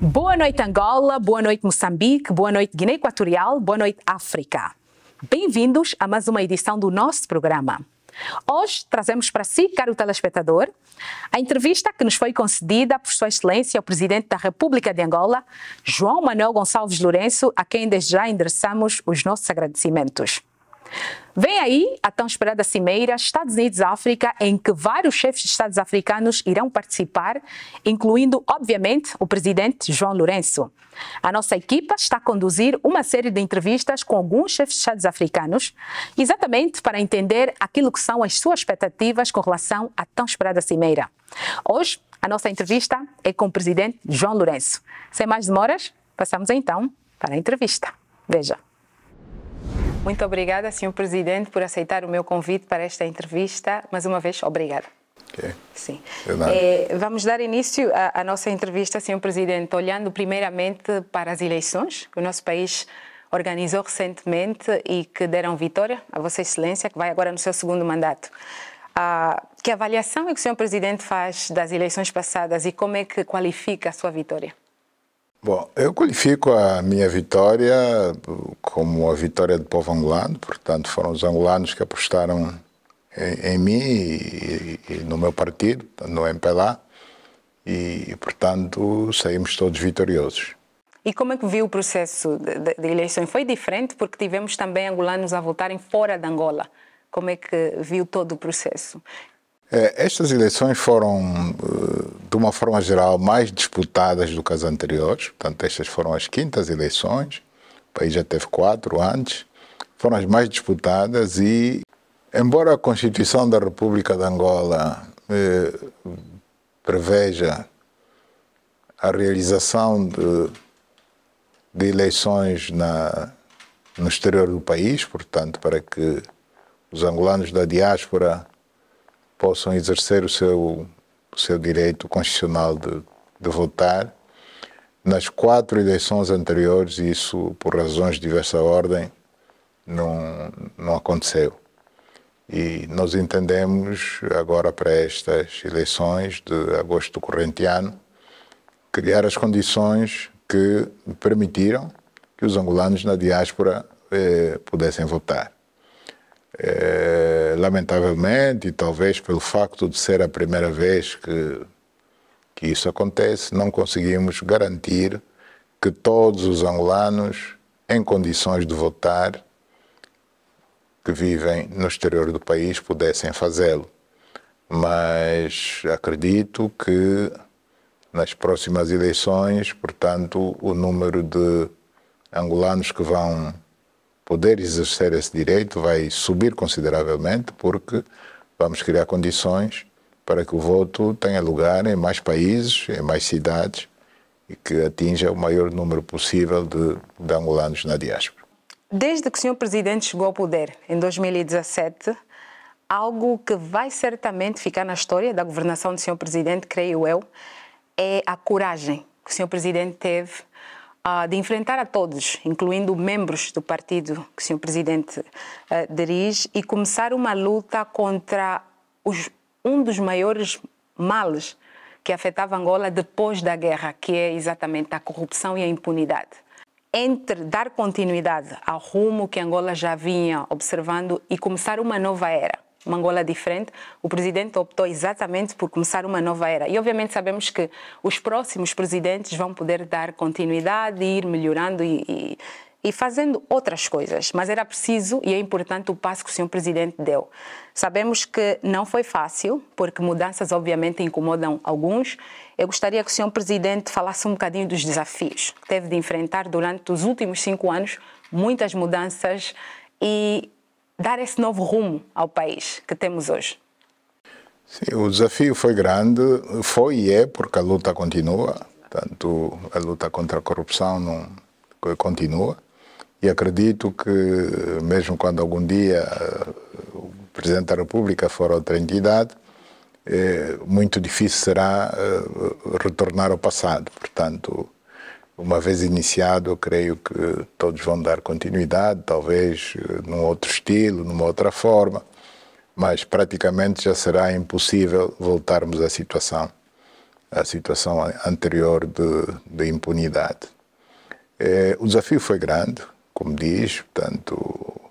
Boa noite, Angola, boa noite, Moçambique, boa noite, Guiné Equatorial, boa noite, África. Bem-vindos a mais uma edição do nosso programa. Hoje trazemos para si, caro telespectador, a entrevista que nos foi concedida por Sua Excelência, o Presidente da República de Angola, João Manuel Gonçalves Lourenço, a quem desde já endereçamos os nossos agradecimentos. Vem aí a tão esperada cimeira Estados Unidos-África, em que vários chefes de Estados africanos irão participar, incluindo, obviamente, o presidente João Lourenço. A nossa equipa está a conduzir uma série de entrevistas com alguns chefes de Estados africanos, exatamente para entender aquilo que são as suas expectativas com relação à tão esperada cimeira. Hoje, a nossa entrevista é com o presidente João Lourenço. Sem mais demoras, passamos então para a entrevista. Veja. Muito obrigada, Sr. Presidente, por aceitar o meu convite para esta entrevista. Mais uma vez, obrigada. Okay. Sim. Vamos dar início à nossa entrevista, Sr. Presidente, olhando primeiramente para as eleições que o nosso país organizou recentemente e que deram vitória a Vossa Excelência, que vai agora no seu segundo mandato. Que avaliação é que o Sr. Presidente faz das eleições passadas e como é que qualifica a sua vitória? Bom, eu qualifico a minha vitória como a vitória do povo angolano, portanto foram os angolanos que apostaram em mim e no meu partido, no MPLA, e portanto saímos todos vitoriosos. E como é que viu o processo de eleições? Foi diferente porque tivemos também angolanos a votarem fora de Angola. Como é que viu todo o processo? Estas eleições foram, de uma forma geral, mais disputadas do que as anteriores. Portanto, estas foram as quintas eleições. O país já teve 4 antes. Foram as mais disputadas e, embora a Constituição da República de Angola preveja a realização de eleições no exterior do país, portanto, para que os angolanos da diáspora possam exercer o seu direito constitucional de votar. Nas 4 eleições anteriores, isso, por razões de diversa ordem, não aconteceu. E nós entendemos, agora para estas eleições de agosto do corrente ano, criar as condições que permitiram que os angolanos na diáspora pudessem votar. Lamentavelmente, e talvez pelo facto de ser a primeira vez que isso acontece, não conseguimos garantir que todos os angolanos em condições de votar, que vivem no exterior do país, pudessem fazê-lo. Mas acredito que nas próximas eleições, portanto, o número de angolanos que vão poder exercer esse direito vai subir consideravelmente, porque vamos criar condições para que o voto tenha lugar em mais países, em mais cidades, e que atinja o maior número possível de angolanos na diáspora. Desde que o Sr. Presidente chegou ao poder, em 2017, algo que vai certamente ficar na história da governação do Sr. Presidente, creio eu, é a coragem que o Sr. Presidente teve de enfrentar a todos, incluindo membros do partido que o Sr. Presidente dirige, e começar uma luta contra um dos maiores males que afetava Angola depois da guerra, que é exatamente a corrupção e a impunidade. Entre dar continuidade ao rumo que Angola já vinha observando e começar uma nova era, uma Angola diferente, o presidente optou exatamente por começar uma nova era. E obviamente sabemos que os próximos presidentes vão poder dar continuidade, ir melhorando e fazendo outras coisas. Mas era preciso e é importante o passo que o Sr. Presidente deu. Sabemos que não foi fácil, porque mudanças obviamente incomodam alguns. Eu gostaria que o Sr. Presidente falasse um bocadinho dos desafios que teve de enfrentar durante os últimos 5 anos, muitas mudanças e dar esse novo rumo ao país que temos hoje. Sim, o desafio foi grande, foi e é, porque a luta continua, tanto a luta contra a corrupção continua, e acredito que mesmo quando algum dia o Presidente da República for outra entidade, muito difícil será retornar ao passado. Portanto, uma vez iniciado, eu creio que todos vão dar continuidade, talvez num outro estilo, numa outra forma, mas praticamente já será impossível voltarmos à situação a situação anterior de impunidade. O desafio foi grande, como diz, portanto,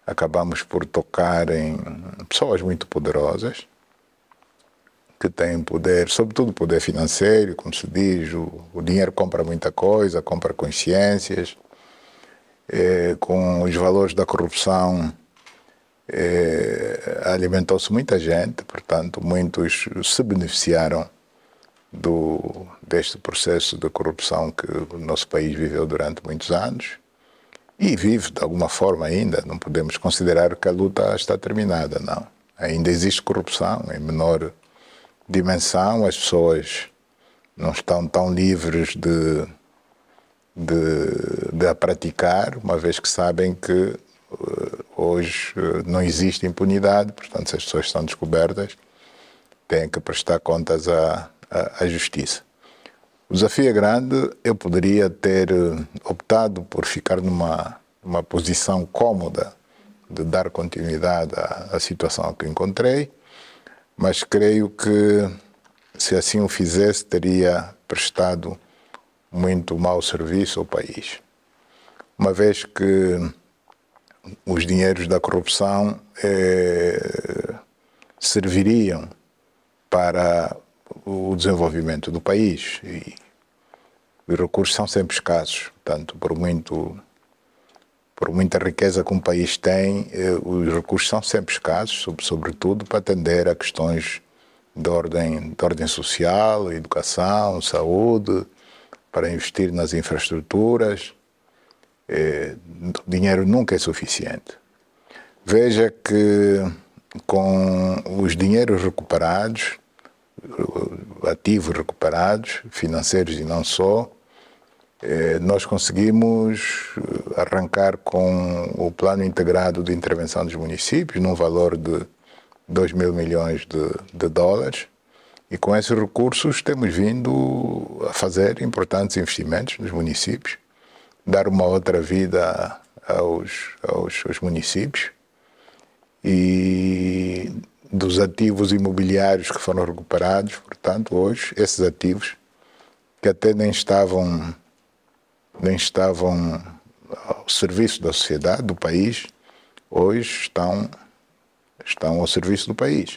acabamos por tocar em pessoas muito poderosas, que têm poder, sobretudo poder financeiro, como se diz, o dinheiro compra muita coisa, compra consciências, com os valores da corrupção alimentou-se muita gente, portanto, muitos se beneficiaram deste processo de corrupção que o nosso país viveu durante muitos anos e vive de alguma forma ainda. Não podemos considerar que a luta está terminada, não. Ainda existe corrupção em menor dimensão, as pessoas não estão tão livres de a praticar, uma vez que sabem que hoje não existe impunidade, portanto, se as pessoas são descobertas, têm que prestar contas à justiça. O desafio é grande. Eu poderia ter optado por ficar numa posição cômoda de dar continuidade à situação que encontrei, mas creio que, se assim o fizesse, teria prestado muito mau serviço ao país. Uma vez que os dinheiros da corrupção serviriam para o desenvolvimento do país e os recursos são sempre escassos, portanto, por muita riqueza que um país tem, os recursos são sempre escassos, sobretudo para atender a questões de ordem social, educação, saúde, para investir nas infraestruturas. O dinheiro nunca é suficiente. Veja que com os dinheiros recuperados, ativos recuperados, financeiros e não só, nós conseguimos arrancar com o plano integrado de intervenção dos municípios num valor de 2 mil milhões de dólares, e com esses recursos temos vindo a fazer importantes investimentos nos municípios, dar uma outra vida aos municípios, e dos ativos imobiliários que foram recuperados, portanto, hoje, esses ativos que até nem estavam ao serviço da sociedade, do país, hoje estão ao serviço do país.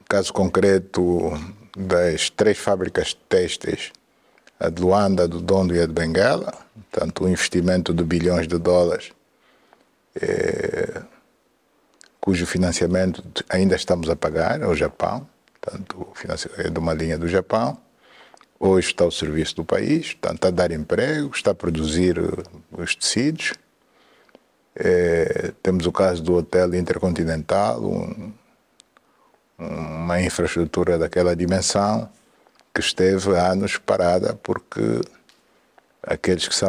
Caso concreto das 3 fábricas têxteis, a de Luanda, a do Dondo e a de Benguela, portanto, um investimento de bilhões de dólares, cujo financiamento ainda estamos a pagar ao Japão, portanto, é de uma linha do Japão. Hoje está ao serviço do país, portanto, está a dar emprego, está a produzir os tecidos. Temos o caso do Hotel Intercontinental, uma infraestrutura daquela dimensão que esteve há anos parada porque aqueles que se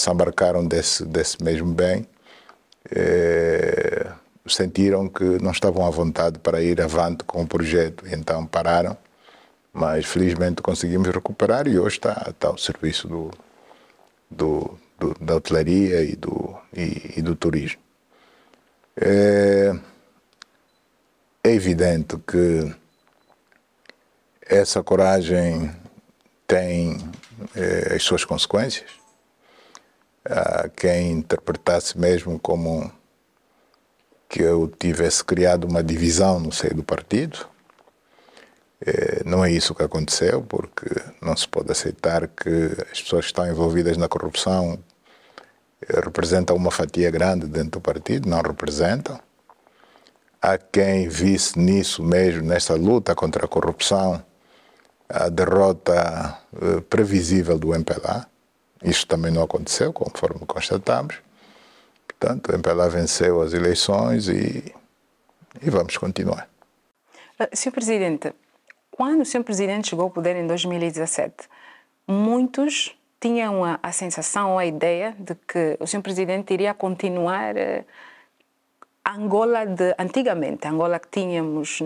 embarcaram desse mesmo bem sentiram que não estavam à vontade para ir avante com o projeto, e então pararam, mas felizmente conseguimos recuperar e hoje está ao serviço da hotelaria e do turismo. É evidente que essa coragem tem as suas consequências. Há quem interpretasse mesmo como que eu tivesse criado uma divisão no seio do partido. Não é isso que aconteceu, porque não se pode aceitar que as pessoas que estão envolvidas na corrupção representam uma fatia grande dentro do partido, não representam. Há quem visse nisso mesmo, nessa luta contra a corrupção, a derrota previsível do MPLA. Isso também não aconteceu, conforme constatamos. Portanto, o MPLA venceu as eleições e vamos continuar. Sr. Presidente, quando o Sr. Presidente chegou ao poder em 2017, muitos tinham a sensação ou a ideia de que o Sr. Presidente iria continuar a Angola de antigamente, a Angola que tínhamos,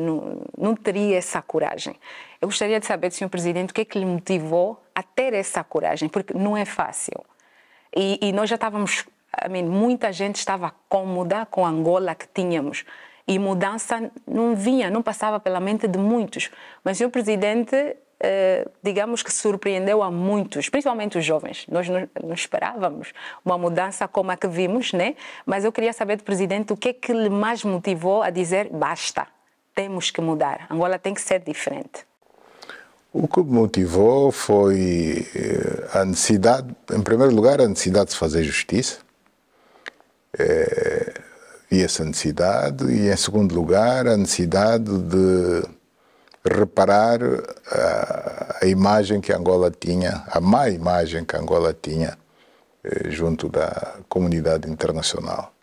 não teria essa coragem. Eu gostaria de saber do Sr. Presidente o que é que lhe motivou a ter essa coragem, porque não é fácil. E nós já estávamos, muita gente estava cômoda com a Angola que tínhamos. e mudança não vinha, não passava pela mente de muitos. Mas o senhor Presidente, digamos que surpreendeu a muitos, principalmente os jovens. Nós não esperávamos uma mudança como a que vimos, né? Mas eu queria saber do Presidente o que é que lhe mais motivou a dizer basta, temos que mudar, Angola tem que ser diferente. O que me motivou foi a necessidade, em primeiro lugar, a necessidade de fazer justiça. E essa necessidade, e em segundo lugar, a necessidade de reparar a imagem que Angola tinha, a má imagem que Angola tinha junto da comunidade internacional.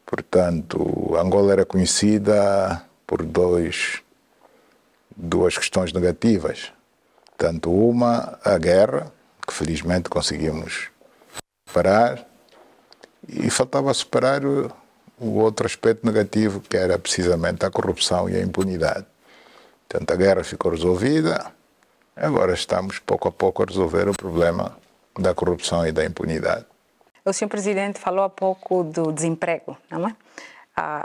Portanto, Angola era conhecida por duas questões negativas. Tanto uma, a guerra, que felizmente conseguimos parar, e faltava superar o outro aspecto negativo, que era precisamente a corrupção e a impunidade. Portanto, a guerra ficou resolvida, agora estamos pouco a pouco a resolver o problema da corrupção e da impunidade. O senhor Presidente falou há pouco do desemprego, não é?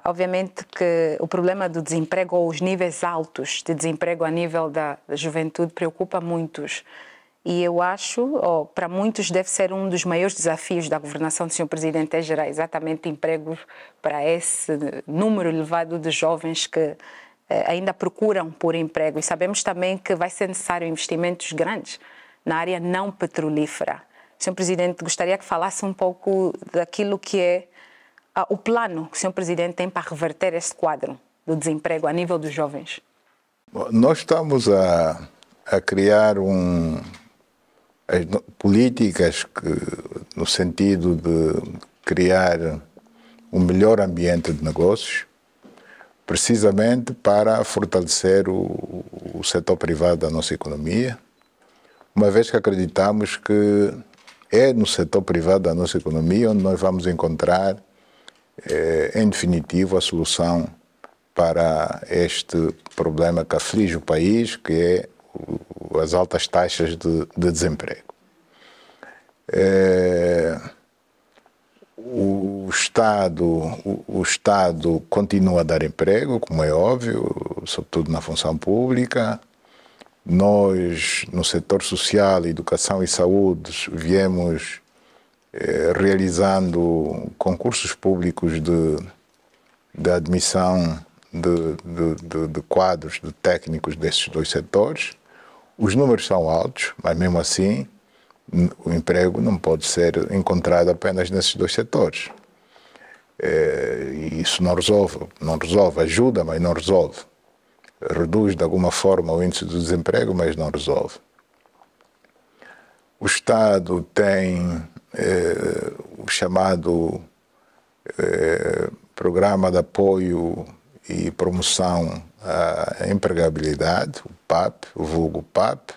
Obviamente que o problema do desemprego, ou os níveis altos de desemprego a nível da juventude, preocupa muitos. E eu acho, para muitos, deve ser um dos maiores desafios da governação do Sr. Presidente, é gerar exatamente empregos para esse número elevado de jovens que ainda procuram por emprego. E sabemos também que vai ser necessário investimentos grandes na área não petrolífera. Sr. Presidente, gostaria que falasse um pouco daquilo que é o plano que o Sr. Presidente tem para reverter este quadro do desemprego a nível dos jovens. Nós estamos a criar políticas no sentido de criar um melhor ambiente de negócios, precisamente para fortalecer o setor privado da nossa economia, uma vez que acreditamos que é no setor privado da nossa economia onde nós vamos encontrar, em definitivo, a solução para este problema que aflige o país, que é as altas taxas de desemprego. O Estado continua a dar emprego, como é óbvio, sobretudo na função pública. Nós, no setor social, educação e saúde, viemos realizando concursos públicos de admissão de quadros, de técnicos desses dois setores. Os números são altos, mas mesmo assim o emprego não pode ser encontrado apenas nesses dois setores. E isso não resolve, ajuda, mas não resolve. Reduz de alguma forma o índice do desemprego, mas não resolve. O Estado tem o chamado Programa de Apoio e Promoção à Empregabilidade, o PAP, o vulgo PAP,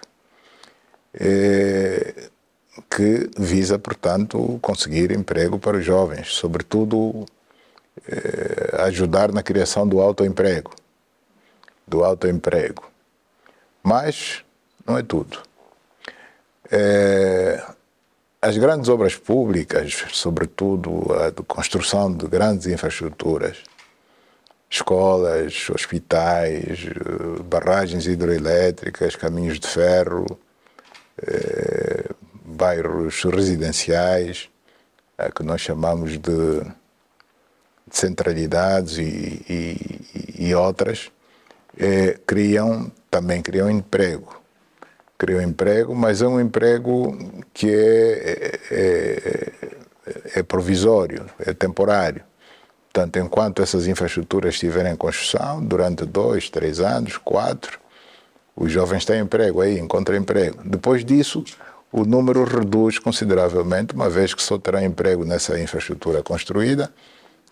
que visa, portanto, conseguir emprego para os jovens, sobretudo ajudar na criação do autoemprego. Mas não é tudo. As grandes obras públicas, sobretudo a de construção de grandes infraestruturas, escolas, hospitais, barragens hidroelétricas, caminhos de ferro, bairros residenciais, que nós chamamos de centralidades e outras, também criam emprego. Criam emprego, mas é um emprego que é provisório, é temporário. Portanto, enquanto essas infraestruturas estiverem em construção, durante 2, 3 anos, 4, os jovens têm emprego aí, encontram emprego. Depois disso, o número reduz consideravelmente, uma vez que só terá emprego nessa infraestrutura construída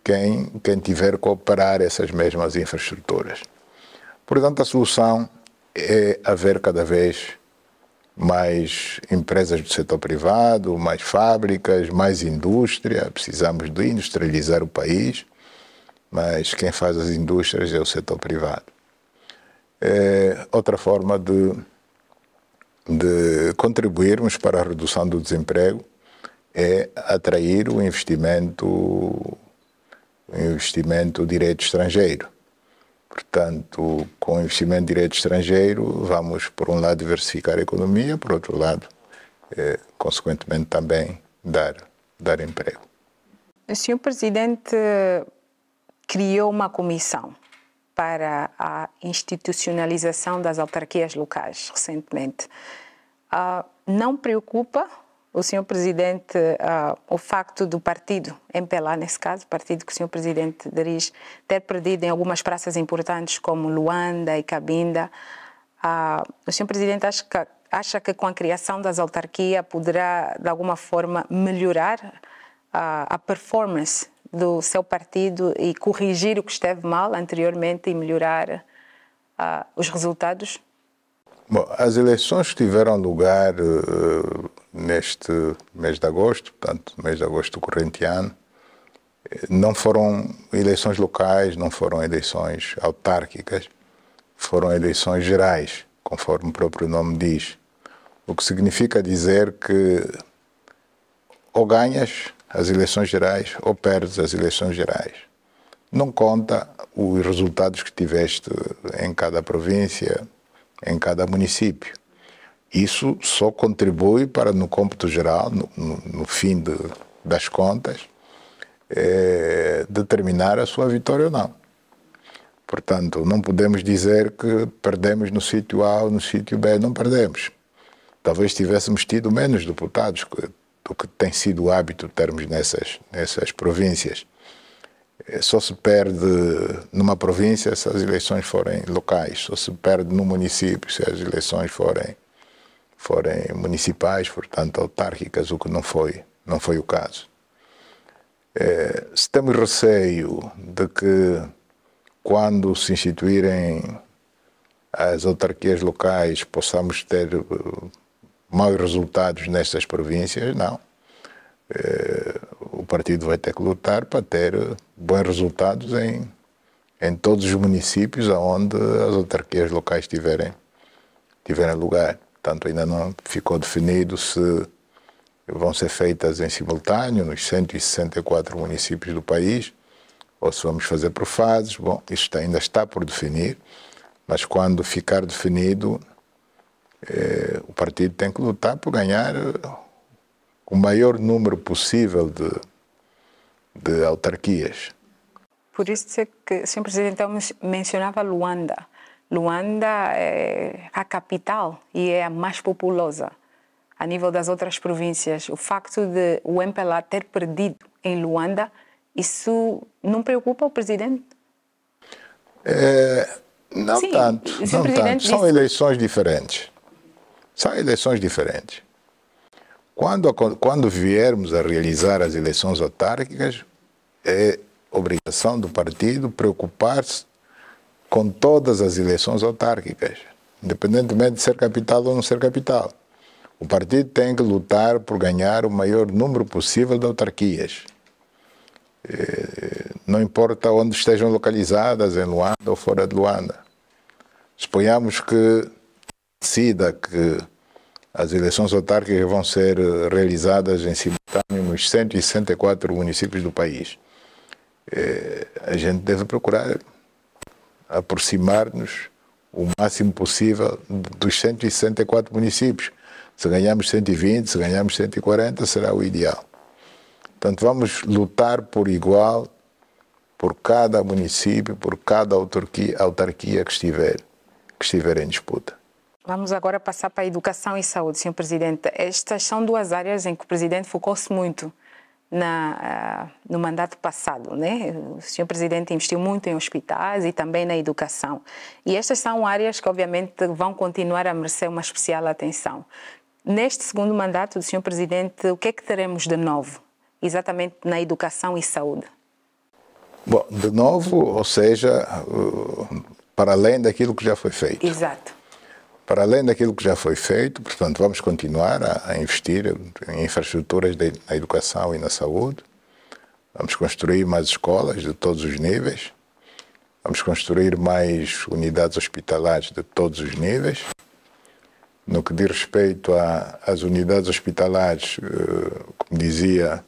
quem tiver que operar essas mesmas infraestruturas. Portanto, a solução é haver cada vez mais empresas do setor privado, mais fábricas, mais indústria. Precisamos de industrializar o país, mas quem faz as indústrias é o setor privado. Outra forma de contribuirmos para a redução do desemprego é atrair o investimento investimento direto estrangeiro. Portanto, com o investimento direto estrangeiro, vamos, por um lado, diversificar a economia, por outro lado, consequentemente, também dar emprego. O senhor Presidente criou uma comissão para a institucionalização das autarquias locais recentemente. Não preocupa o senhor Presidente o facto do partido MPLA, nesse caso, o partido que o senhor Presidente dirige, ter perdido em algumas praças importantes como Luanda e Cabinda? O senhor Presidente acha que com a criação das autarquias poderá, de alguma forma, melhorar a performance do seu partido e corrigir o que esteve mal anteriormente e melhorar os resultados? Bom, as eleições que tiveram lugar neste mês de agosto, portanto, mês de agosto do corrente ano, não foram eleições locais, não foram eleições autárquicas, foram eleições gerais, conforme o próprio nome diz. O que significa dizer que ou ganhas as eleições gerais ou perdes as eleições gerais. Não conta os resultados que tiveste em cada província, em cada município. Isso só contribui para, no cômputo geral, no fim das contas, determinar a sua vitória ou não. Portanto, não podemos dizer que perdemos no sítio A ou no sítio B. Não perdemos. Talvez tivéssemos tido menos deputados do que tem sido o hábito termos nessas províncias. Só se perde numa província se as eleições forem locais, só se perde no município se as eleições forem municipais, portanto autárquicas, o que não foi o caso. Se temos receio de que quando se instituírem as autarquias locais possamos ter maus resultados nestas províncias, não. O partido vai ter que lutar para ter bons resultados em todos os municípios onde as autarquias locais tiverem lugar. Portanto, ainda não ficou definido se vão ser feitas em simultâneo nos 164 municípios do país ou se vamos fazer por fases. Bom, isto ainda está por definir, mas quando ficar definido, o partido tem que lutar por ganhar o maior número possível de autarquias. Por isso é que o senhor Presidente mencionava Luanda. Luanda é a capital e é a mais populosa a nível das outras províncias. O facto de o MPLA ter perdido em Luanda, isso não preocupa o Presidente? Não Sim, tanto. Não tanto. São eleições diferentes. São eleições diferentes. Quando viermos a realizar as eleições autárquicas, é obrigação do partido preocupar-se com todas as eleições autárquicas, independentemente de ser capital ou não ser capital. O partido tem que lutar por ganhar o maior número possível de autarquias. Não importa onde estejam localizadas, em Luanda ou fora de Luanda. Suponhamos que decida que as eleições autárquicas vão ser realizadas em simultâneo nos 164 municípios do país. A gente deve procurar aproximar-nos o máximo possível dos 164 municípios. Se ganhamos 120, se ganhamos 140, será o ideal. Portanto, vamos lutar por igual por cada município, por cada autarquia que estiver em disputa. Vamos agora passar para a educação e saúde, Sr. Presidente. Estas são duas áreas em que o Presidente focou-se muito no mandato passado, né? O Sr. Presidente investiu muito em hospitais e também na educação. E estas são áreas que, obviamente, vão continuar a merecer uma especial atenção. Neste segundo mandato do Sr. Presidente, o que é que teremos de novo, exatamente na educação e saúde? Bom, de novo, ou seja, para além daquilo que já foi feito. Exato. Para além daquilo que já foi feito, portanto, vamos continuar a investir em infraestruturas na educação e na saúde. Vamos construir mais escolas de todos os níveis. Vamos construir mais unidades hospitalares de todos os níveis. No que diz respeito às unidades hospitalares, como dizia,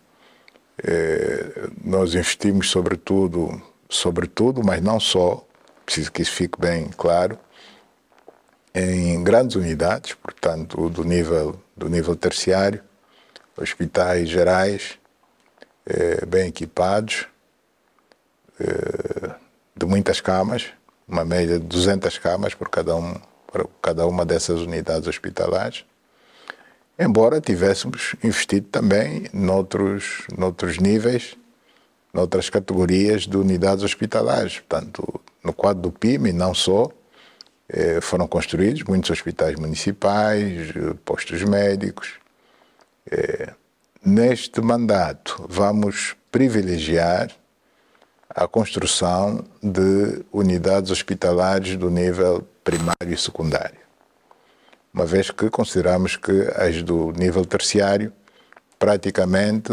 Nós investimos sobretudo, mas não só, preciso que isso fique bem claro, em grandes unidades, portanto, do nível terciário, hospitais gerais, bem equipados, de muitas camas, uma média de 200 camas por cada uma dessas unidades hospitalares, embora tivéssemos investido também noutros níveis, noutras categorias de unidades hospitalares. Portanto, no quadro do PIME, não só, foram construídos muitos hospitais municipais, postos médicos. Neste mandato, vamos privilegiar a construção de unidades hospitalares do nível primário e secundário, uma vez que consideramos que as do nível terciário praticamente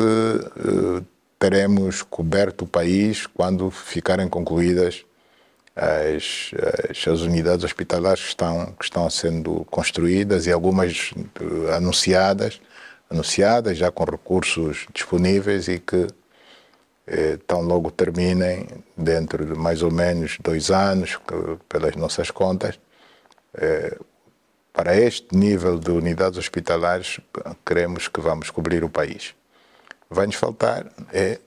teremos coberto o país quando ficarem concluídas as unidades hospitalares que estão sendo construídas e algumas anunciadas já com recursos disponíveis e que tão logo terminem, dentro de mais ou menos 2 anos, pelas nossas contas. Para este nível de unidades hospitalares, queremos que vamos cobrir o país. Vai-nos faltar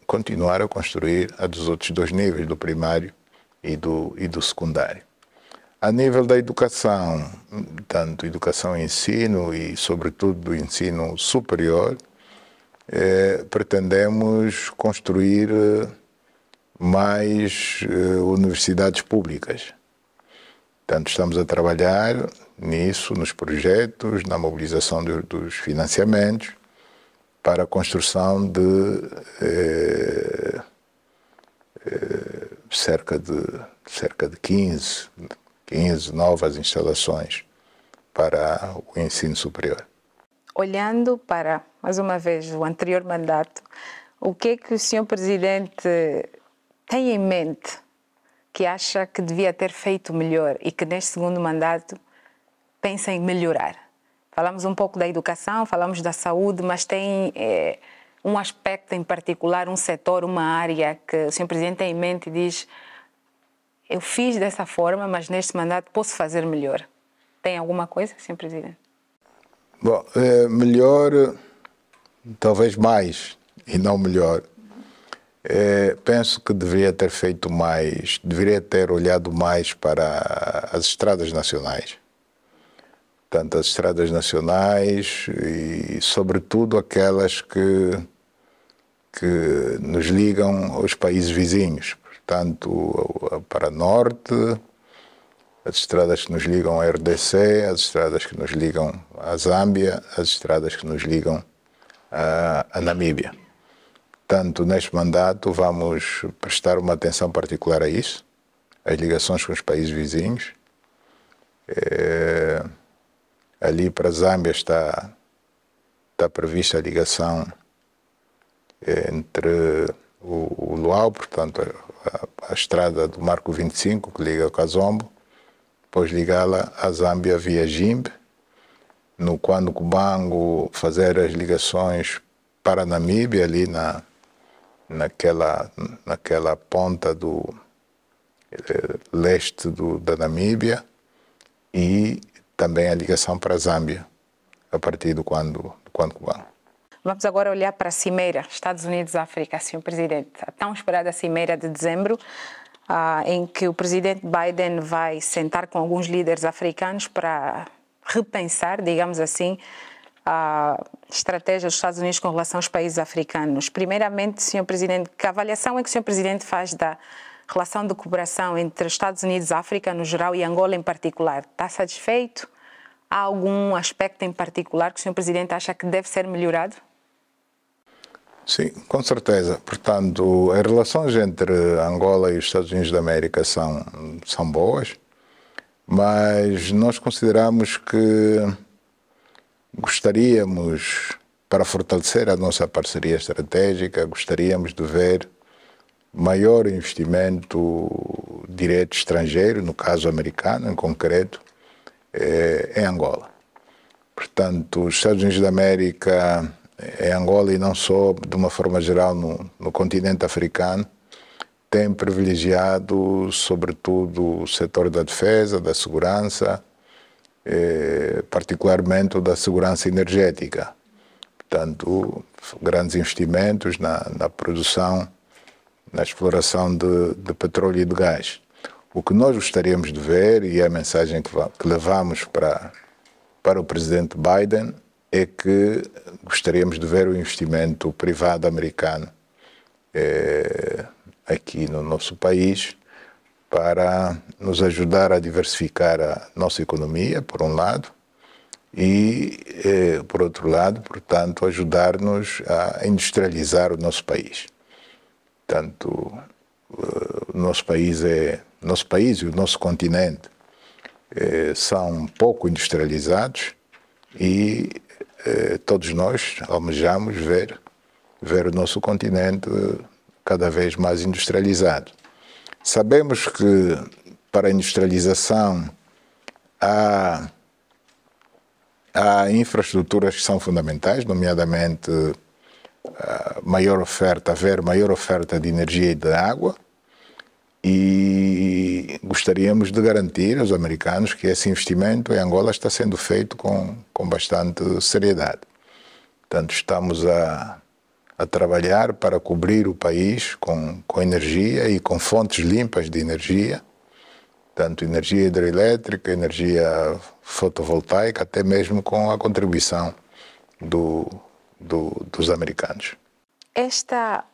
continuar a construir a dos outros 2 níveis, do primário e do secundário. A nível da educação, tanto educação e ensino e, sobretudo, do ensino superior, pretendemos construir mais universidades públicas. Portanto, estamos a trabalhar nisso, nos projetos, na mobilização dos financiamentos para a construção de cerca de 15 novas instalações para o ensino superior. Olhando para, mais uma vez, o anterior mandato, o que é que o Sr. Presidente tem em mente que acha que devia ter feito melhor e que neste segundo mandato pensa em melhorar? Falamos um pouco da educação, falamos da saúde, mas tem um aspecto em particular, um setor, uma área que o Sr. Presidente tem em mente e diz: eu fiz dessa forma, mas neste mandato posso fazer melhor. Tem alguma coisa, Sr. Presidente? Bom, melhor, talvez mais, e não melhor. Penso que deveria ter feito mais, deveria ter olhado mais para as estradas nacionais. Portanto, as estradas nacionais e, sobretudo, aquelas que nos ligam aos países vizinhos. Portanto, para norte, as estradas que nos ligam à RDC, as estradas que nos ligam à Zâmbia, as estradas que nos ligam à Namíbia. Portanto, neste mandato vamos prestar uma atenção particular a isso, as ligações com os países vizinhos. Ali para a Zâmbia está prevista a ligação entre o Luau, portanto, a estrada do Marco 25, que liga ao Kazombo, depois ligá-la à Zâmbia via Jimbe, no Cubango fazer as ligações para a Namíbia, ali naquela ponta do leste da Namíbia, e também a ligação para a Zâmbia, a partir do Cubango. Vamos agora olhar para a cimeira Estados Unidos-África, Sr. Presidente. A tão esperada cimeira de dezembro, em que o presidente Biden vai sentar com alguns líderes africanos para repensar, digamos assim, a estratégia dos Estados Unidos com relação aos países africanos. Primeiramente, Sr. Presidente, que avaliação é que o Sr. Presidente faz da relação de cooperação entre Estados Unidos e África no geral e Angola em particular? Está satisfeito? Há algum aspecto em particular que o Sr. Presidente acha que deve ser melhorado? Sim, com certeza. Portanto, as relações entre Angola e os Estados Unidos da América são boas, mas nós consideramos que gostaríamos, para fortalecer a nossa parceria estratégica, gostaríamos de ver maior investimento direto estrangeiro, no caso americano, em concreto, em Angola. Portanto, os Estados Unidos da América em Angola e não só, de uma forma geral, no continente africano, tem privilegiado, sobretudo, o setor da defesa, da segurança, particularmente o da segurança energética. Portanto, grandes investimentos na produção, na exploração de petróleo e de gás. O que nós gostaríamos de ver, e a mensagem que levamos para o presidente Biden, é que gostaríamos de ver o investimento privado americano aqui no nosso país para nos ajudar a diversificar a nossa economia, por um lado, e, por outro lado, portanto, ajudar-nos a industrializar o nosso país. Portanto, o nosso país e o nosso continente são pouco industrializados e todos nós almejamos ver o nosso continente cada vez mais industrializado. Sabemos que para a industrialização há infraestruturas que são fundamentais, nomeadamente haver maior oferta de energia e de água, e gostaríamos de garantir aos americanos que esse investimento em Angola está sendo feito com bastante seriedade. Portanto, estamos a trabalhar para cobrir o país com energia e com fontes limpas de energia, tanto energia hidroelétrica, energia fotovoltaica, até mesmo com a contribuição dos americanos. Esta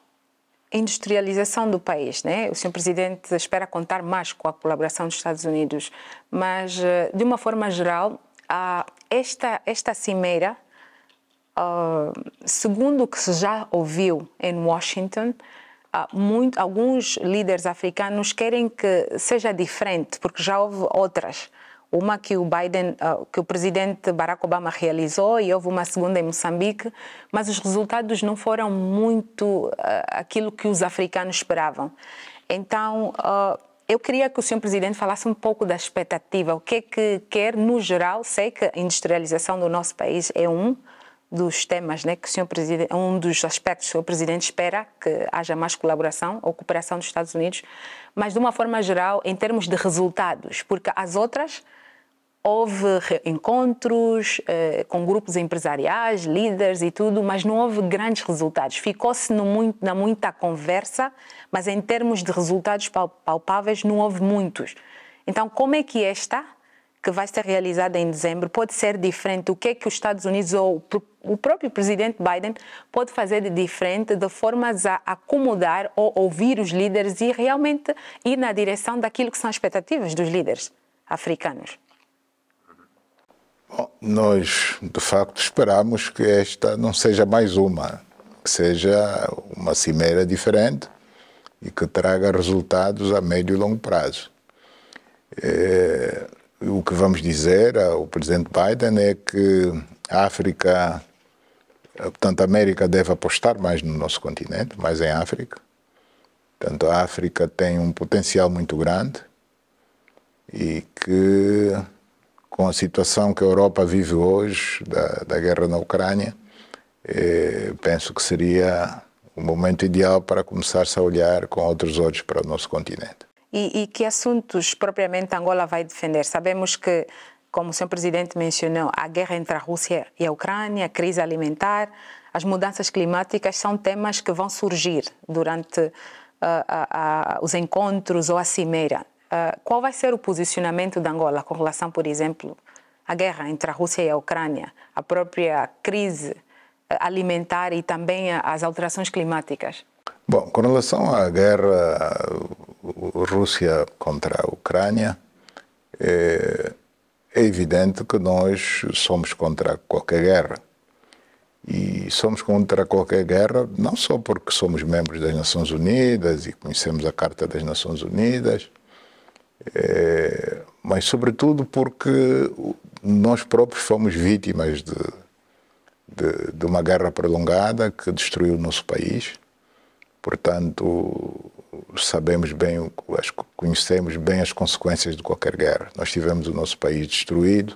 industrialização do país, né? O Sr. Presidente espera contar mais com a colaboração dos Estados Unidos, mas, de uma forma geral, esta cimeira, segundo o que se já ouviu em Washington, alguns líderes africanos querem que seja diferente, porque já houve outras. Uma que o presidente Barack Obama realizou, e houve uma segunda em Moçambique, mas os resultados não foram muito aquilo que os africanos esperavam. Então, eu queria que o Sr. Presidente falasse um pouco da expectativa, o que é que quer no geral. Sei que a industrialização do nosso país é um dos temas, né, que o Sr. Presidente, um dos aspectos que o Presidente espera que haja mais colaboração ou cooperação dos Estados Unidos, mas de uma forma geral, em termos de resultados, porque as outras houve encontros com grupos empresariais, líderes e tudo, mas não houve grandes resultados. Ficou-se na muita conversa, mas em termos de resultados palpáveis não houve muitos. Então, como é que esta, que vai ser realizada em dezembro, pode ser diferente? O que é que os Estados Unidos ou o próprio presidente Biden pode fazer de diferente, de formas a acomodar ou ouvir os líderes e realmente ir na direção daquilo que são as expectativas dos líderes africanos? Bom, nós, de facto, esperamos que esta não seja mais uma, que seja uma cimeira diferente e que traga resultados a médio e longo prazo. O que vamos dizer ao presidente Biden é que a África, portanto, a América deve apostar mais no nosso continente, mais em África. Portanto, a África tem um potencial muito grande e que, com a situação que a Europa vive hoje, da guerra na Ucrânia, penso que seria o momento ideal para começar-se a olhar com outros olhos para o nosso continente. E que assuntos propriamente Angola vai defender? Sabemos que, como o Sr. Presidente mencionou, a guerra entre a Rússia e a Ucrânia, a crise alimentar, as mudanças climáticas são temas que vão surgir durante os encontros ou a cimeira. Qual vai ser o posicionamento de Angola com relação, por exemplo, à guerra entre a Rússia e a Ucrânia, a própria crise alimentar e também as alterações climáticas? Bom, com relação à guerra Rússia contra a Ucrânia, é evidente que nós somos contra qualquer guerra. E somos contra qualquer guerra não só porque somos membros das Nações Unidas e conhecemos a Carta das Nações Unidas, mas sobretudo porque nós próprios fomos vítimas de uma guerra prolongada que destruiu o nosso país. Portanto, sabemos bem, conhecemos bem as consequências de qualquer guerra. Nós tivemos o nosso país destruído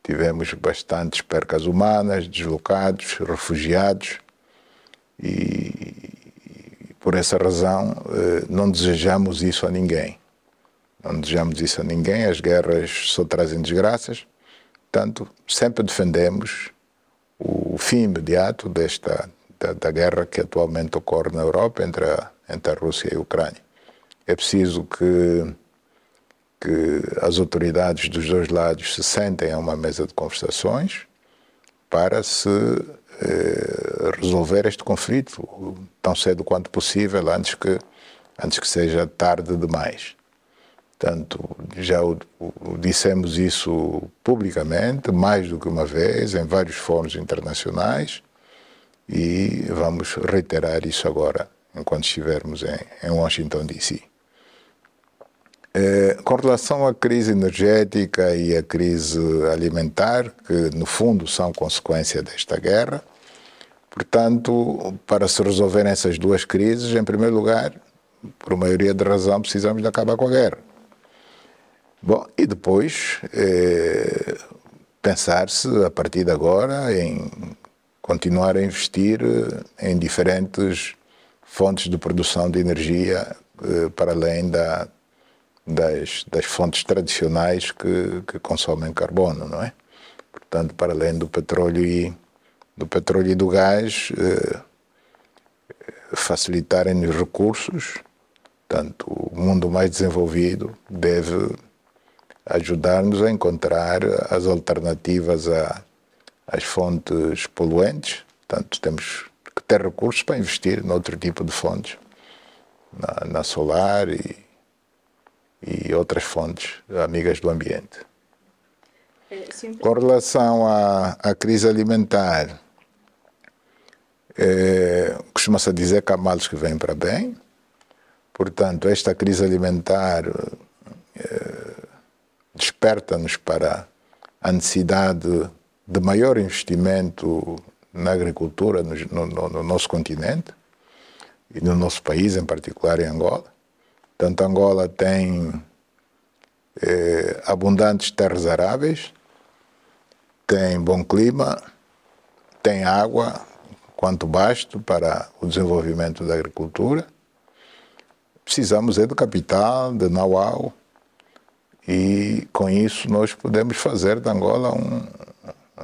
tivemos bastantes percas humanas, deslocados, refugiados, e por essa razão não desejamos isso a ninguém. Não desejamos isso a ninguém, as guerras só trazem desgraças, portanto, sempre defendemos o fim imediato da guerra que atualmente ocorre na Europa entre a Rússia e a Ucrânia. É preciso que as autoridades dos dois lados se sentem a uma mesa de conversações para se resolver este conflito tão cedo quanto possível, antes que seja tarde demais. Portanto, já dissemos isso publicamente, mais do que uma vez, em vários fóruns internacionais, e vamos reiterar isso agora, enquanto estivermos em Washington, D.C. Com relação à crise energética e à crise alimentar, que no fundo são consequência desta guerra, portanto, para se resolverem essas duas crises, em primeiro lugar, por maioria de razão, precisamos de acabar com a guerra. Bom, e depois pensar-se, a partir de agora, em continuar a investir em diferentes fontes de produção de energia para além das fontes tradicionais que consomem carbono, não é? Portanto, para além do petróleo e do gás, facilitarem os recursos. Portanto, o mundo mais desenvolvido deve ajudar-nos a encontrar as alternativas às fontes poluentes. Portanto, temos que ter recursos para investir noutro tipo de fontes, na solar e outras fontes amigas do ambiente. Com relação à crise alimentar, costuma-se dizer que há males que vêm para bem. Portanto, esta crise alimentar desperta-nos para a necessidade de maior investimento na agricultura no nosso continente e no nosso país, em particular em Angola. Portanto, Angola tem abundantes terras aráveis, tem bom clima, tem água quanto basto para o desenvolvimento da agricultura. Precisamos de capital, de know-how, e com isso nós podemos fazer de Angola,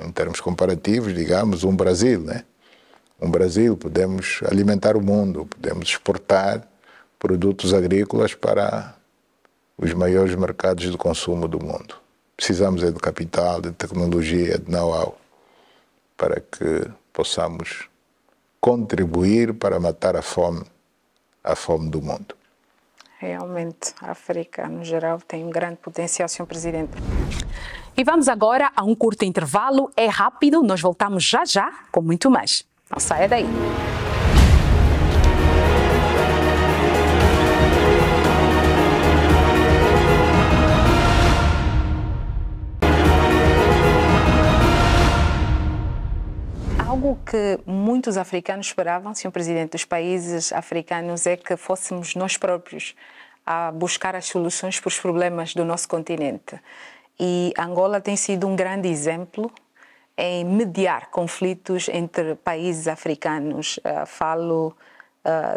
em termos comparativos, digamos, um Brasil, né? Um Brasil, podemos alimentar o mundo, podemos exportar produtos agrícolas para os maiores mercados de consumo do mundo. Precisamos de capital, de tecnologia, de know-how, para que possamos contribuir para matar a fome do mundo. Realmente, a África, no geral, tem um grande potencial, Sr. Presidente. E vamos agora a um curto intervalo. É rápido, nós voltamos já com muito mais. Não saia daí. Algo que muitos africanos esperavam, Sr. Presidente, dos países africanos, é que fôssemos nós próprios a buscar as soluções para os problemas do nosso continente. E Angola tem sido um grande exemplo em mediar conflitos entre países africanos. Falo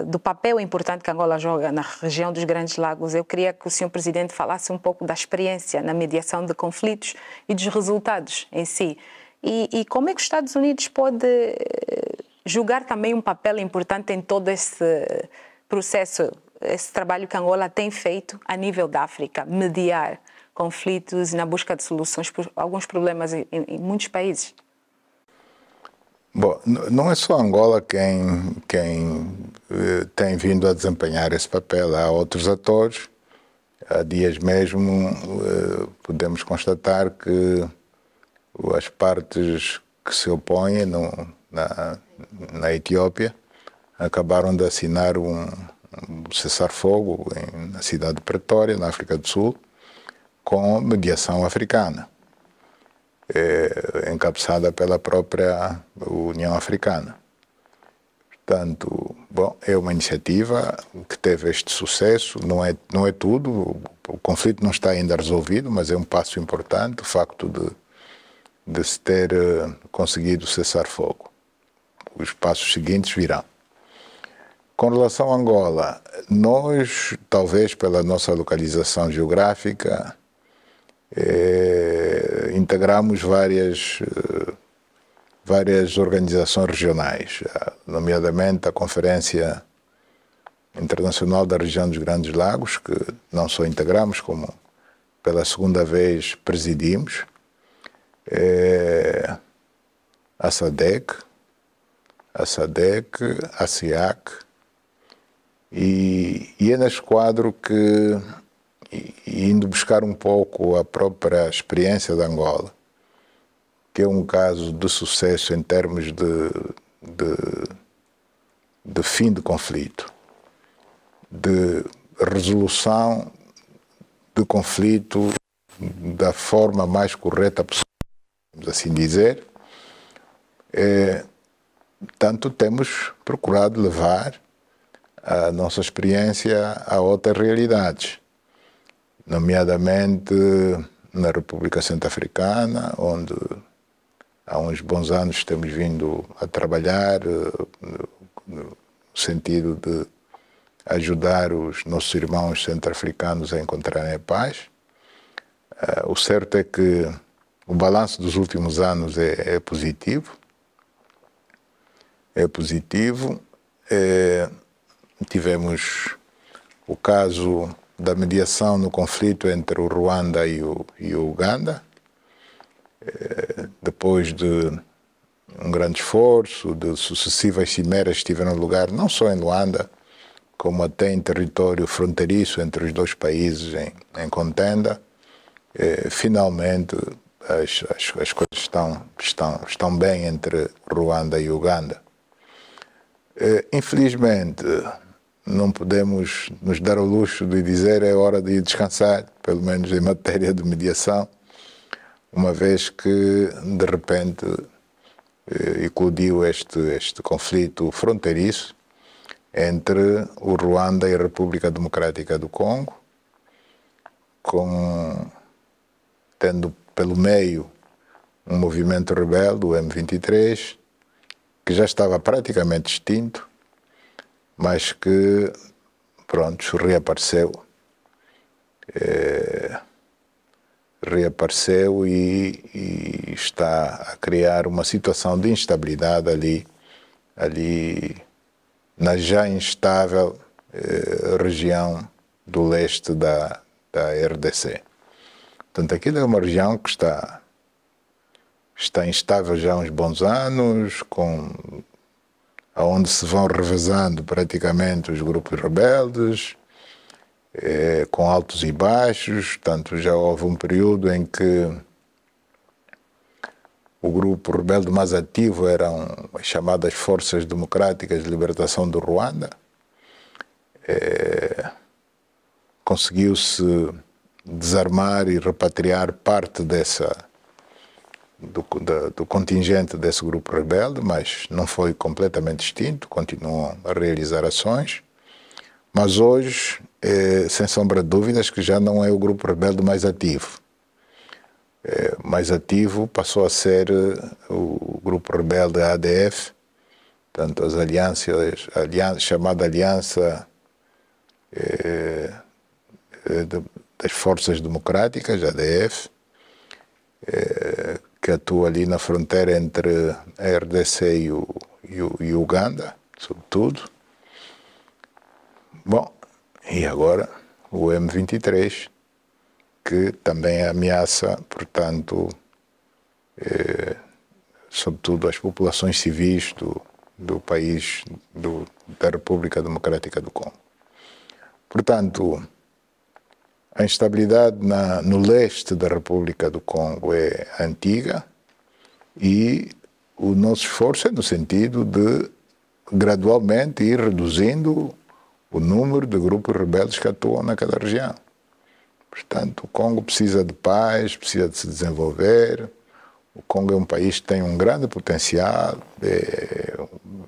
do papel importante que Angola joga na região dos Grandes Lagos. Eu queria que o Sr. Presidente falasse um pouco da experiência na mediação de conflitos e dos resultados em si. E como é que os Estados Unidos pode jogar também um papel importante em todo esse processo, esse trabalho que Angola tem feito a nível da África, mediar conflitos na busca de soluções para alguns problemas em muitos países? Bom, não é só Angola quem tem vindo a desempenhar esse papel. Há outros atores. Há dias mesmo podemos constatar que as partes que se opõem na Etiópia acabaram de assinar um cessar-fogo na cidade de Pretória, na África do Sul, com mediação africana, encabeçada pela própria União Africana. Portanto, bom, é uma iniciativa que teve este sucesso, não é tudo, o conflito não está ainda resolvido, mas é um passo importante, o facto de se ter conseguido cessar fogo. Os passos seguintes virão. Com relação a Angola, nós, talvez pela nossa localização geográfica, integramos várias organizações regionais, nomeadamente a Conferência Internacional da Região dos Grandes Lagos, que não só integramos, como pela segunda vez presidimos, a SADC, a SIAC, e é nesse quadro que, indo buscar um pouco a própria experiência de Angola, que é um caso de sucesso em termos de fim de conflito, de resolução de conflito da forma mais correta possível, vamos assim dizer, tanto temos procurado levar a nossa experiência a outras realidades, nomeadamente na República Centro-Africana, onde há uns bons anos temos vindo a trabalhar no sentido de ajudar os nossos irmãos centro-africanos a encontrarem a paz. O certo é que o balanço dos últimos anos é positivo. É positivo. Tivemos o caso da mediação no conflito entre o Ruanda e o Uganda, depois de um grande esforço, de sucessivas cimeras que tiveram lugar, não só em Luanda, como até em território fronteiriço entre os dois países em contenda. Finalmente as coisas estão bem entre Ruanda e Uganda. Infelizmente, não podemos nos dar o luxo de dizer é hora de ir descansar, pelo menos em matéria de mediação, uma vez que, de repente, eclodiu este conflito fronteiriço entre o Ruanda e a República Democrática do Congo, tendo pelo meio um movimento rebelde, o M23, que já estava praticamente extinto, mas que, pronto, reapareceu e está a criar uma situação de instabilidade ali na já instável região do leste da RDC. Portanto, aquilo é uma região que está instável já há uns bons anos, onde se vão revezando praticamente os grupos rebeldes, com altos e baixos. Portanto, já houve um período em que o grupo rebelde mais ativo eram as chamadas Forças Democráticas de Libertação do Ruanda. Conseguiu-se desarmar e repatriar parte do contingente desse grupo rebelde, mas não foi completamente extinto, continuam a realizar ações. Mas hoje, sem sombra de dúvidas, que já não é o grupo rebelde mais ativo. Mais ativo passou a ser o grupo rebelde ADF, portanto, as alianças, chamada Aliança das Forças Democráticas, ADF, que atua ali na fronteira entre a RDC e Uganda, sobretudo. Bom, e agora o M23, que também ameaça, portanto, sobretudo as populações civis do país, da República Democrática do Congo. Portanto, a instabilidade no leste da República do Congo é antiga e o nosso esforço é no sentido de gradualmente ir reduzindo o número de grupos rebeldes que atuam naquela região. Portanto, o Congo precisa de paz, precisa de se desenvolver. O Congo é um país que tem um grande potencial,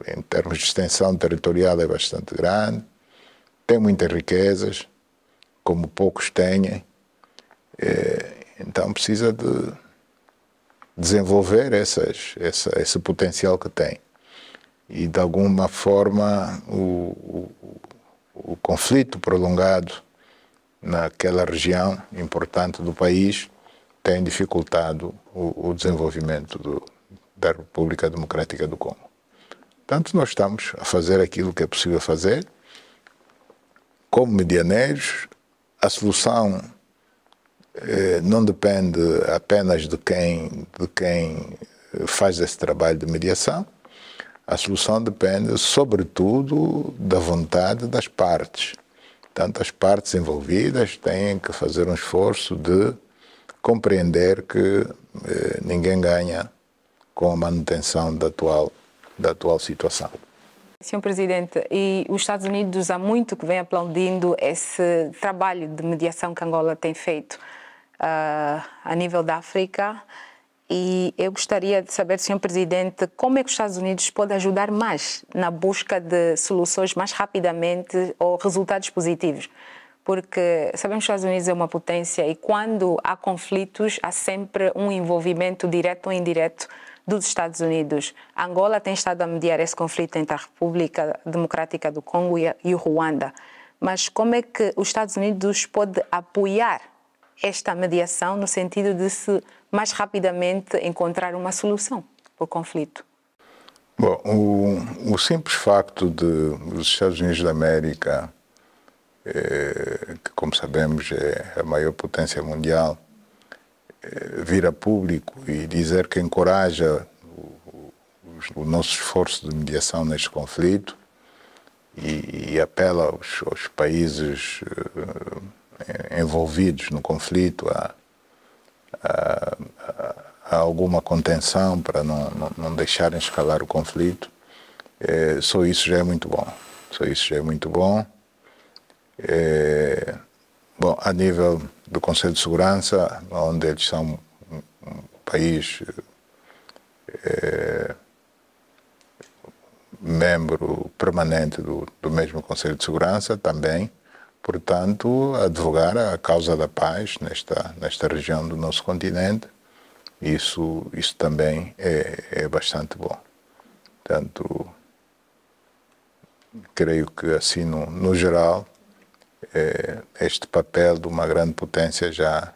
em termos de extensão territorial é bastante grande, tem muitas riquezas, como poucos têm, então precisa desenvolver esse potencial que tem. E, de alguma forma, o conflito prolongado naquela região importante do país tem dificultado o desenvolvimento da República Democrática do Congo. Portanto, nós estamos a fazer aquilo que é possível fazer. Como medianeiros, a solução não depende apenas de quem faz esse trabalho de mediação. A solução depende, sobretudo, da vontade das partes. Portanto, as partes envolvidas têm que fazer um esforço de compreender que ninguém ganha com a manutenção da atual situação. Senhor Presidente, e os Estados Unidos há muito que vem aplaudindo esse trabalho de mediação que Angola tem feito a nível da África. E eu gostaria de saber, Senhor Presidente, como é que os Estados Unidos podem ajudar mais na busca de soluções mais rapidamente ou resultados positivos? Porque sabemos que os Estados Unidos é uma potência e quando há conflitos há sempre um envolvimento direto ou indireto dos Estados Unidos. A Angola tem estado a mediar esse conflito entre a República Democrática do Congo e o Ruanda. Mas como é que os Estados Unidos podem apoiar esta mediação no sentido de se mais rapidamente encontrar uma solução para o conflito? Bom, o simples facto de os Estados Unidos da América, que como sabemos é a maior potência mundial, vir a público e dizer que encoraja o nosso esforço de mediação neste conflito e apela aos países envolvidos no conflito a alguma contenção para não deixarem escalar o conflito, só isso já é muito bom. Só isso já é muito bom. Bom, a nível do Conselho de Segurança, onde eles são um país membro permanente do mesmo Conselho de Segurança, também, portanto, advogar a causa da paz nesta região do nosso continente, isso também é bastante bom. Portanto, creio que assim, no geral, este papel de uma grande potência já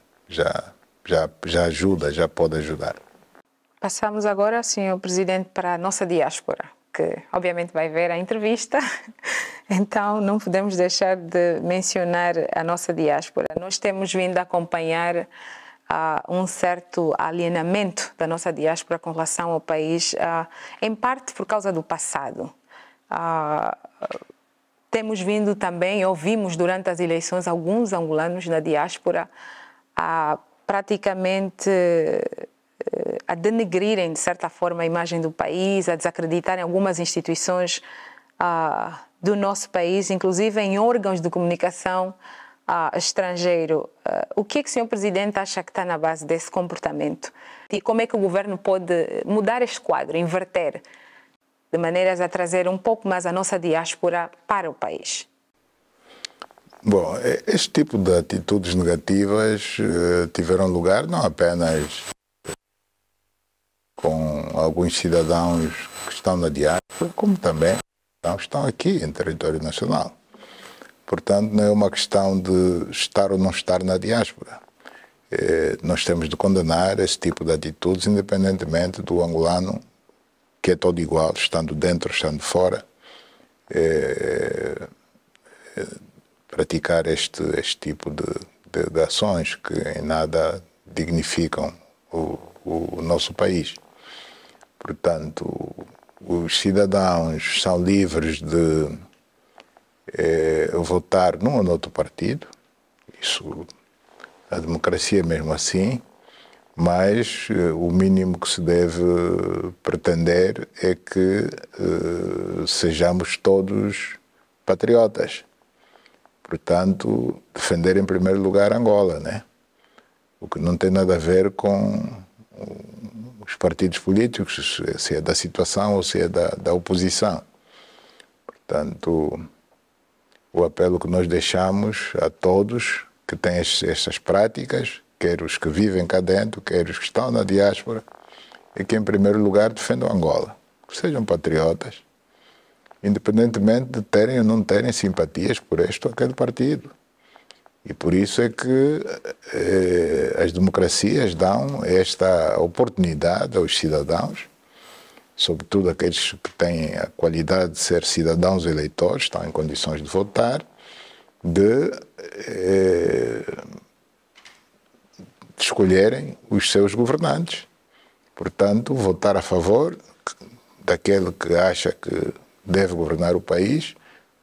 ajuda, já pode ajudar. Passamos agora, Senhor Presidente, para a nossa diáspora, que obviamente vai ver a entrevista, então não podemos deixar de mencionar a nossa diáspora. Nós temos vindo a acompanhar um certo alienamento da nossa diáspora com relação ao país, em parte por causa do passado. Temos vindo também, ouvimos durante as eleições alguns angolanos na diáspora praticamente a denegrirem, de certa forma, a imagem do país, a desacreditarem algumas instituições do nosso país, inclusive em órgãos de comunicação estrangeiro. O que é que o Sr. Presidente acha que está na base desse comportamento? E como é que o governo pode mudar este quadro, inverter, de maneiras a trazer um pouco mais a nossa diáspora para o país? Bom, este tipo de atitudes negativas tiveram lugar não apenas com alguns cidadãos que estão na diáspora, como também estão aqui em território nacional. Portanto, não é uma questão de estar ou não estar na diáspora. Nós temos de condenar esse tipo de atitudes, independentemente do angolano, que é todo igual, estando dentro, estando fora, praticar este tipo de ações que em nada dignificam o nosso país. Portanto, os cidadãos são livres de votar num ou noutro partido, isso, a democracia é mesmo assim, mas o mínimo que se deve pretender é que sejamos todos patriotas. Portanto, defender em primeiro lugar Angola, né? O que não tem nada a ver com os partidos políticos, se é da situação ou se é da oposição. Portanto, o apelo que nós deixamos a todos que têm estas práticas, quer os que vivem cá dentro, quer os que estão na diáspora, é que, em primeiro lugar, defendam Angola, que sejam patriotas, independentemente de terem ou não terem simpatias por este ou aquele partido. E por isso é que as democracias dão esta oportunidade aos cidadãos, sobretudo aqueles que têm a qualidade de ser cidadãos eleitores, estão em condições de votar, de escolherem os seus governantes. Portanto, votar a favor daquele que acha que deve governar o país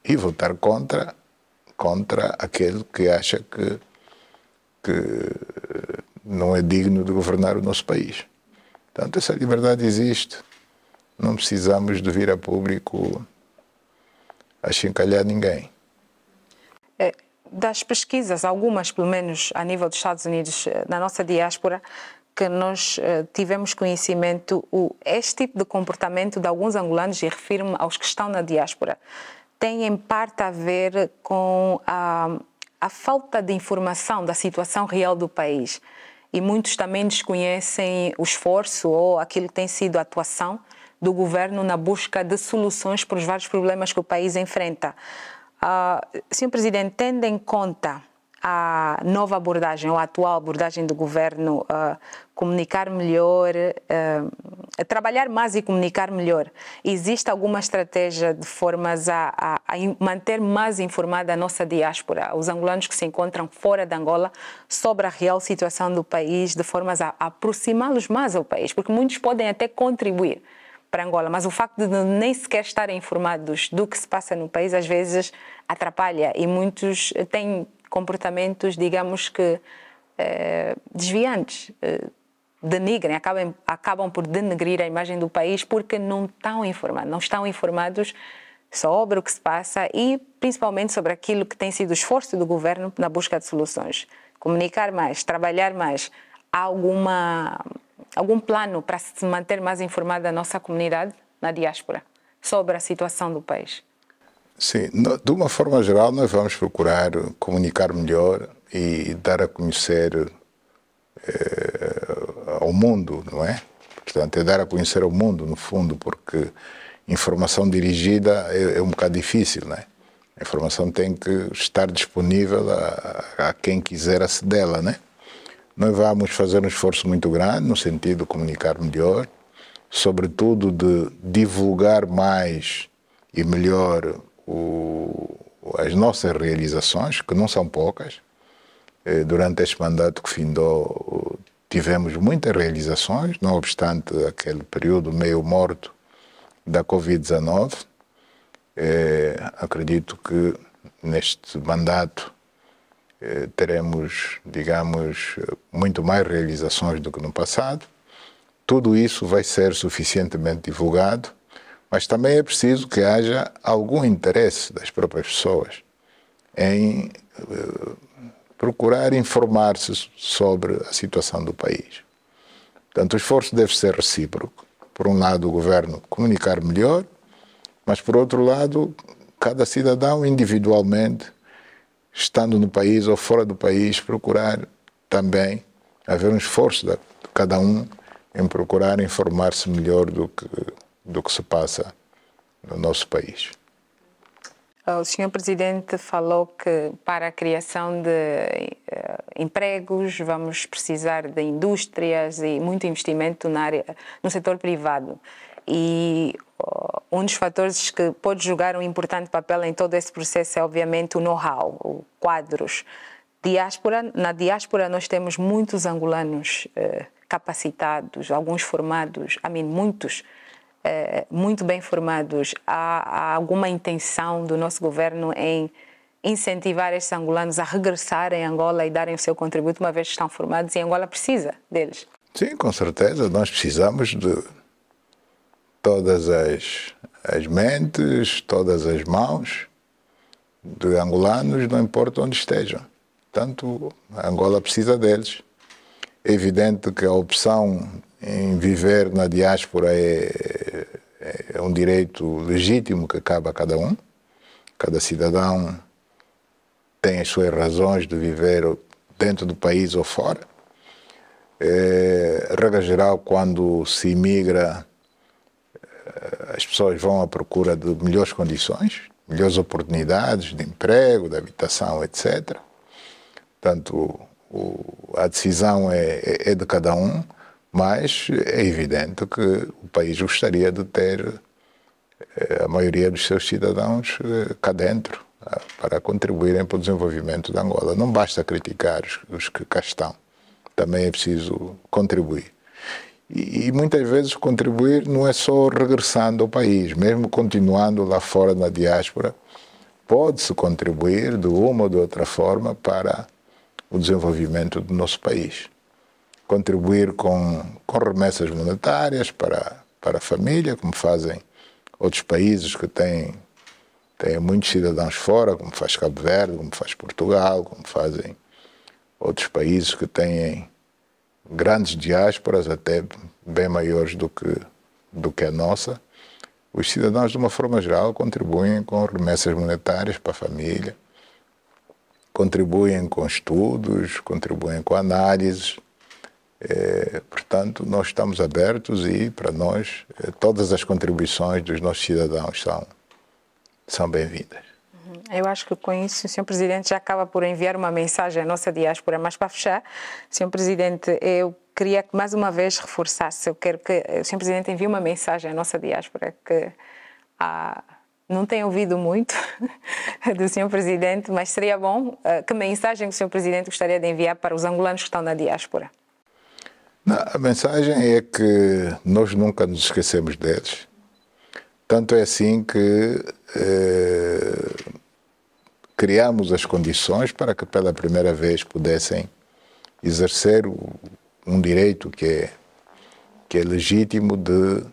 e votar contra aquele que acha que não é digno de governar o nosso país. Portanto, essa liberdade existe. Não precisamos de vir a público achincalhar ninguém. Das pesquisas, algumas pelo menos a nível dos Estados Unidos, na nossa diáspora, que nós tivemos conhecimento, este tipo de comportamento de alguns angolanos, e refiro-me aos que estão na diáspora, tem em parte a ver com a falta de informação da situação real do país. E muitos também desconhecem o esforço ou aquilo que tem sido a atuação do governo na busca de soluções para os vários problemas que o país enfrenta. Sr. Presidente, tendo em conta a nova abordagem, ou a atual abordagem do governo, comunicar melhor, trabalhar mais e comunicar melhor, existe alguma estratégia de formas a manter mais informada a nossa diáspora, os angolanos que se encontram fora de Angola, sobre a real situação do país, de formas a aproximá-los mais ao país? Porque muitos podem até contribuir para Angola, mas o facto de nem sequer estarem informados do que se passa no país às vezes atrapalha, e muitos têm comportamentos, digamos que desviantes, denigrem, acabam por denegrir a imagem do país porque não estão informados sobre o que se passa e principalmente sobre aquilo que tem sido o esforço do governo na busca de soluções. Comunicar mais, trabalhar mais. Há algum plano para se manter mais informada a nossa comunidade na diáspora sobre a situação do país? Sim, de uma forma geral nós vamos procurar comunicar melhor e dar a conhecer ao mundo, não é? Portanto, é dar a conhecer ao mundo, no fundo, porque informação dirigida é um bocado difícil, não é? A informação tem que estar disponível a quem quiser acedê-la, né? Nós vamos fazer um esforço muito grande no sentido de comunicar melhor, sobretudo de divulgar mais e melhor as nossas realizações, que não são poucas. Durante este mandato que findou, tivemos muitas realizações, não obstante aquele período meio morto da Covid-19. Acredito que neste mandato teremos, digamos, muito mais realizações do que no passado. Tudo isso vai ser suficientemente divulgado, mas também é preciso que haja algum interesse das próprias pessoas em procurar informar-se sobre a situação do país. Portanto, o esforço deve ser recíproco. Por um lado, o governo comunicar melhor, mas por outro lado, cada cidadão individualmente, estando no país ou fora do país, procurar também haver um esforço de cada um em procurar informar-se melhor do que se passa no nosso país. O Sr. Presidente falou que para a criação de empregos vamos precisar de indústrias e muito investimento no setor privado. E um dos fatores que pode jogar um importante papel em todo esse processo é, obviamente, o know-how, quadros. Na diáspora nós temos muitos angolanos capacitados, alguns formados, muitos muito bem formados. Há alguma intenção do nosso governo em incentivar estes angolanos a regressarem a Angola e darem o seu contributo, uma vez que estão formados, e Angola precisa deles? Sim, com certeza. Nós precisamos de todas as mentes, todas as mãos de angolanos, não importa onde estejam. Portanto, a Angola precisa deles. É evidente que a opção em viver na diáspora é um direito legítimo que cabe a cada um. Cada cidadão tem as suas razões de viver dentro do país ou fora. Regra geral, quando se imigra, as pessoas vão à procura de melhores condições, melhores oportunidades de emprego, de habitação, etc. Portanto, a decisão é de cada um, mas é evidente que o país gostaria de ter a maioria dos seus cidadãos cá dentro, para contribuírem para o desenvolvimento de Angola. Não basta criticar os que cá estão, também é preciso contribuir. E muitas vezes contribuir não é só regressando ao país, mesmo continuando lá fora na diáspora, pode-se contribuir de uma ou de outra forma para o desenvolvimento do nosso país. Contribuir com remessas monetárias para a família, como fazem outros países que têm muitos cidadãos fora, como faz Cabo Verde, como faz Portugal, como fazem outros países que têm grandes diásporas, até bem maiores do que a nossa. Os cidadãos, de uma forma geral, contribuem com remessas monetárias para a família, contribuem com estudos, contribuem com análises. Portanto, nós estamos abertos e, para nós, todas as contribuições dos nossos cidadãos são bem-vindas. Eu acho que com isso o Sr. Presidente já acaba por enviar uma mensagem à nossa diáspora. Mas para fechar, Sr. Presidente, eu queria que mais uma vez reforçasse, eu quero que o Sr. Presidente envie uma mensagem à nossa diáspora que não tem ouvido muito do Sr. Presidente, mas seria bom, que mensagem o Sr. Presidente gostaria de enviar para os angolanos que estão na diáspora? A mensagem é que nós nunca nos esquecemos deles. Tanto é assim que criamos as condições para que pela primeira vez pudessem exercer um direito que é legítimo de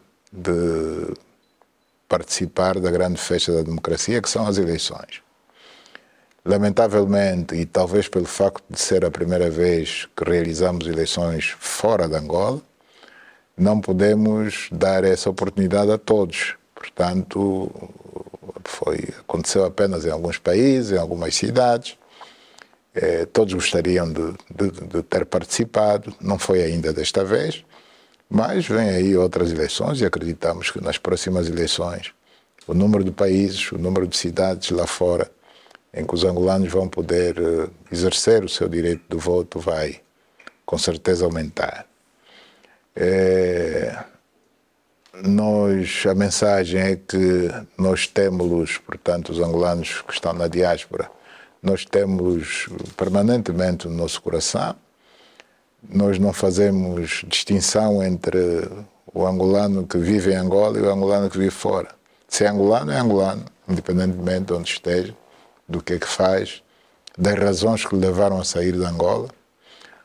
participar da grande festa da democracia, que são as eleições. Lamentavelmente, e talvez pelo facto de ser a primeira vez que realizamos eleições fora de Angola, não podemos dar essa oportunidade a todos. Portanto, aconteceu apenas em alguns países, em algumas cidades. Todos gostariam de ter participado, não foi ainda desta vez, mas vem aí outras eleições e acreditamos que nas próximas eleições o número de países, o número de cidades lá fora em que os angolanos vão poder exercer o seu direito de voto vai com certeza aumentar. A mensagem é que nós temos, portanto, os angolanos que estão na diáspora, nós temos permanentemente no nosso coração. Nós não fazemos distinção entre o angolano que vive em Angola e o angolano que vive fora. Se é angolano, independentemente de onde esteja, do que faz, das razões que o levaram a sair de Angola.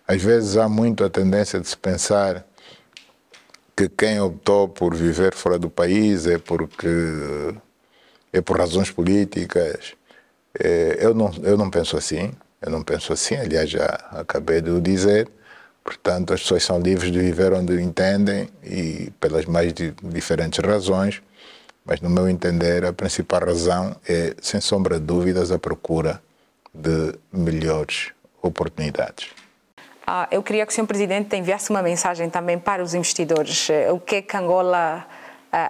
Às vezes há muito a tendência de se pensar que quem optou por viver fora do país é por razões políticas. Eu não penso assim. Aliás, já acabei de o dizer. Portanto, as pessoas são livres de viver onde entendem e pelas mais diferentes razões, mas no meu entender a principal razão é, sem sombra de dúvidas, a procura de melhores oportunidades. Eu queria que o Sr. Presidente enviasse uma mensagem também para os investidores. O que é que Angola...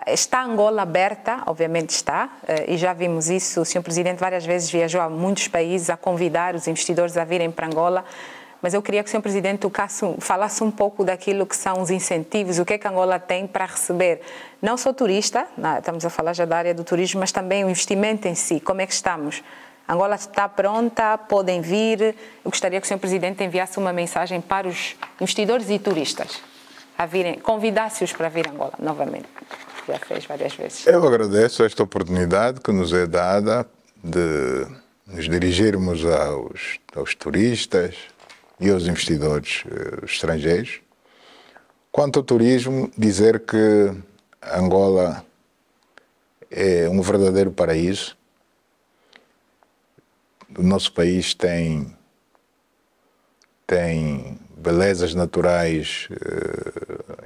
Está Angola aberta? Obviamente está, e já vimos isso. O Sr. Presidente várias vezes viajou a muitos países a convidar os investidores a virem para Angola, mas eu queria que o Sr. Presidente falasse um pouco daquilo que são os incentivos, o que é que Angola tem para receber, não só turista, estamos a falar já da área do turismo, mas também o investimento em si. Como é que estamos? Angola está pronta? Podem vir? Eu gostaria que o Sr. Presidente enviasse uma mensagem para os investidores e turistas a virem, convidasse-os para vir a Angola novamente. Já fez várias vezes. Eu agradeço esta oportunidade que nos é dada de nos dirigirmos aos turistas e aos investidores estrangeiros. Quanto ao turismo, dizer que Angola é um verdadeiro paraíso. O nosso país tem belezas naturais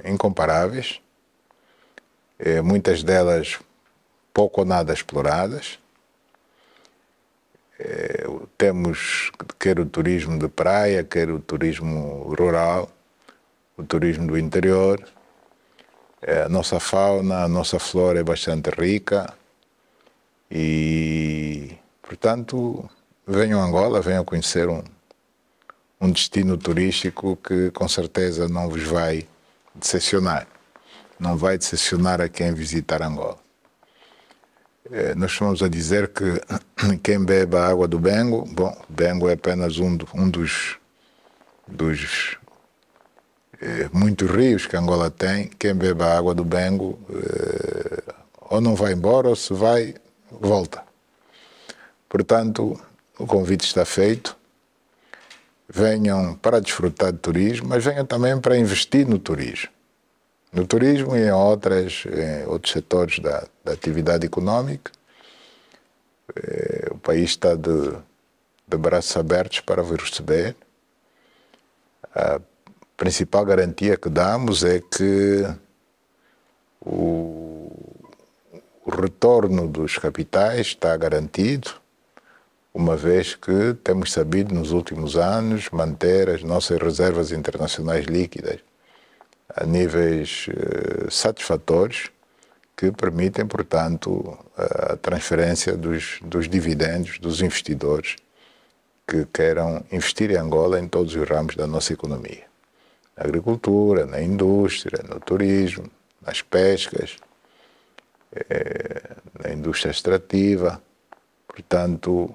incomparáveis, muitas delas pouco ou nada exploradas. Temos quer o turismo de praia, quer o turismo rural, o turismo do interior. A nossa fauna, a nossa flora é bastante rica e, portanto, venham a Angola, venham conhecer um destino turístico que com certeza não vos vai decepcionar. Não vai decepcionar a quem visitar Angola. Nós estamos a dizer que quem bebe a água do Bengo, bom, Bengo é apenas um dos muitos rios que Angola tem. Quem bebe a água do Bengo ou não vai embora ou se vai, volta. Portanto, o convite está feito. Venham para desfrutar de turismo, mas venham também para investir no turismo. No turismo e em outros setores da atividade econômica. O país está de braços abertos para vos receber. A principal garantia que damos é que o retorno dos capitais está garantido, uma vez que temos sabido nos últimos anos manter as nossas reservas internacionais líquidas a níveis satisfatórios, que permitem, portanto, a transferência dos dividendos dos investidores que queiram investir em Angola em todos os ramos da nossa economia. Na agricultura, na indústria, no turismo, nas pescas, na indústria extrativa. Portanto,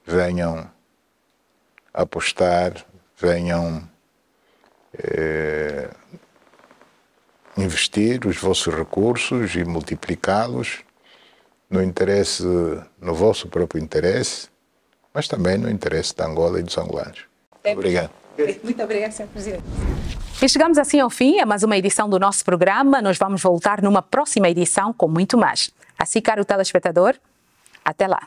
venham apostar, venham investir os vossos recursos e multiplicá-los no vosso próprio interesse, mas também no interesse da Angola e dos angolanos. Obrigado. Muito obrigada, Sr. Presidente. E chegamos assim ao fim a mais uma edição do nosso programa. Nós vamos voltar numa próxima edição com muito mais. Assim, caro telespectador, até lá.